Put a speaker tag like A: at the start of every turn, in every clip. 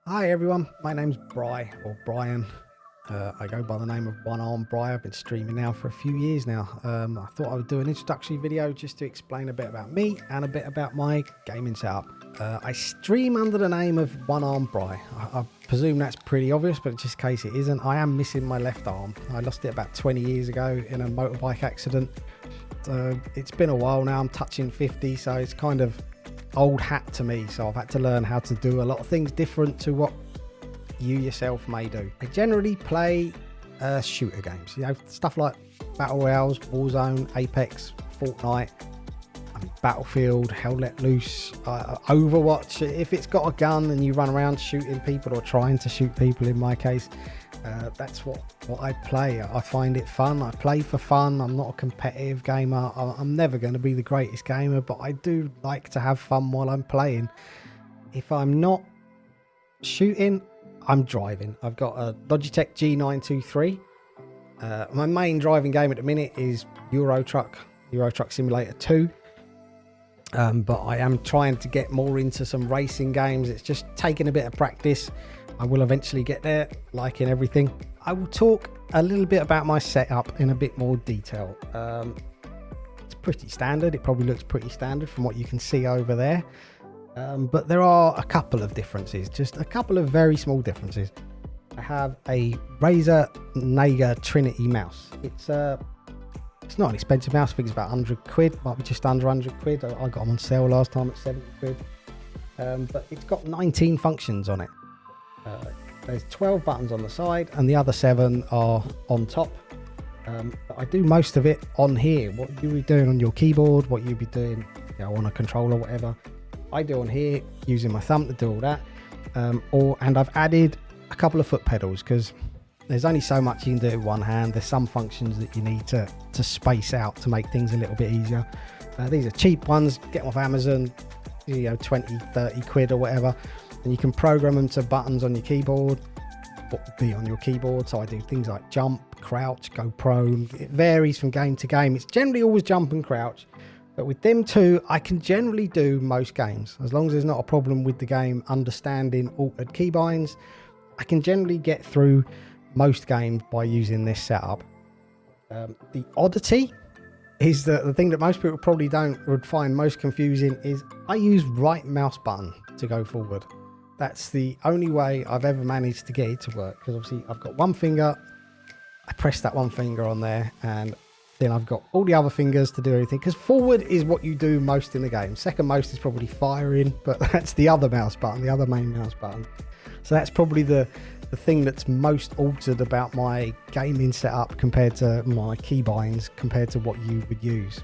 A: Hi everyone, my name's Bry or Brian. I go by the name of One Arm Bry. I've been streaming now for a few years now. I thought I would do an introductory video just to explain a bit about me and a bit about my gaming setup. I stream under the name of One Arm Bry. I presume that's pretty obvious, but just in case it isn't, I am missing my left arm. I lost it about 20 years ago in a motorbike accident. It's been a while now. I'm touching 50, so it's kind of old hat to me, so I've had to learn how to do a lot of things different to what you yourself may do. I generally play shooter games, you know, stuff like Battle Royales, Warzone, Apex, Fortnite, Battlefield, Hell Let Loose, Overwatch. If it's got a gun and you run around shooting people or trying to shoot people, in my case, that's what I play. I find it fun. I play for fun. I'm not a competitive gamer. I'm never going to be the greatest gamer, but I do like to have fun while I'm playing. If I'm not shooting, I'm driving. I've got a Logitech G923. My main driving game at the minute is Euro Truck Simulator 2. But I am trying to get more into some racing games. It's just taking a bit of practice. I will eventually get there, like in everything. I will talk a little bit about my setup in a bit more detail. It's pretty standard. It probably looks pretty standard from what you can see over there. But there are a couple of differences, just a couple of very small differences. I have a Razer Naga Trinity mouse. It's not an expensive mouse. I think it's about 100 quid, might be just under 100 quid. I got them on sale last time at 70 quid. But it's got 19 functions on it. There's 12 buttons on the side and the other 7 are on top. But I do most of it on here. What you'll be doing on your keyboard, what you'll be doing, you know, on a controller, whatever, I do on here using my thumb to do all that. And I've added a couple of foot pedals because there's only so much you can do with one hand. There's some functions that you need to space out to make things a little bit easier. These are cheap ones, get them off Amazon, you know, 20, 30 quid or whatever. And you can program them to buttons on your keyboard, what would be on your keyboard. So I do things like jump, crouch, go prone. It varies from game to game. It's generally always jump and crouch. But with them two, I can generally do most games. As long as there's not a problem with the game understanding altered keybinds, I can generally get through most games by using this setup. The oddity is the thing that most people probably would find most confusing is I use right mouse button to go forward. That's the only way I've ever managed to get it to work, because obviously I've got one finger, I press that one finger on there, and then I've got all the other fingers to do everything, because forward is what you do most in the game. Second most is probably firing, but that's the other mouse button, the other main mouse button. So that's probably the thing that's most altered about my gaming setup compared to my keybinds, compared to what you would use.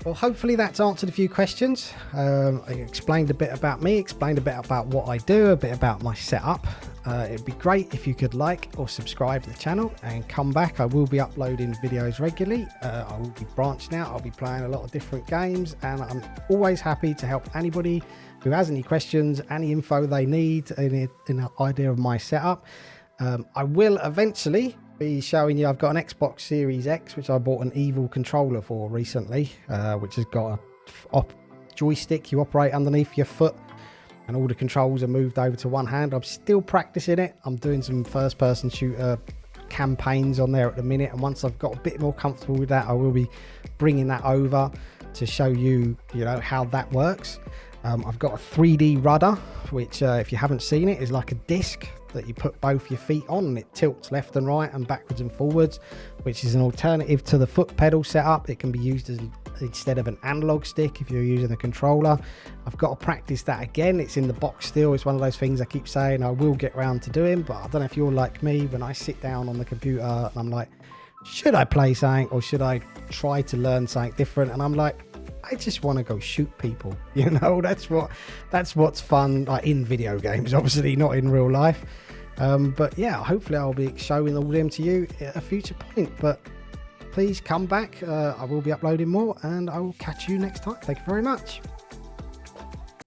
A: Well, hopefully that's answered a few questions. I explained a bit about me, explained a bit about what I do, a bit about my setup. It'd be great if you could like or subscribe to the channel and come back. I will be uploading videos regularly. I will be branching out. I'll be playing a lot of different games, and I'm always happy to help anybody who has any questions, any info they need in an idea of my setup. I will eventually be showing you, I've got an Xbox Series X, which I bought an Evil controller for recently, which has got a joystick you operate underneath your foot, and all the controls are moved over to one hand. I'm still practicing it. I'm doing some first person shooter campaigns on there at the minute, and once I've got a bit more comfortable with that, I will be bringing that over to show you, you know, how that works. I've got a 3D rudder, which if you haven't seen it, is like a disc that you put both your feet on, and it tilts left and right and backwards and forwards, which is an alternative to the foot pedal setup. It can be used as instead of an analog stick if you're using a controller. I've got to practice that again. It's in the box still. It's one of those things I keep saying I will get around to doing, but I don't know if you're like me. When I sit down on the computer and I'm like, should I play something or should I try to learn something different? And I'm like, I just want to go shoot people, you know. That's what's fun, like in video games, obviously not in real life. But yeah, hopefully I'll be showing all them to you at a future point. But please come back. I will be uploading more, and I will catch you next time. Thank you very much.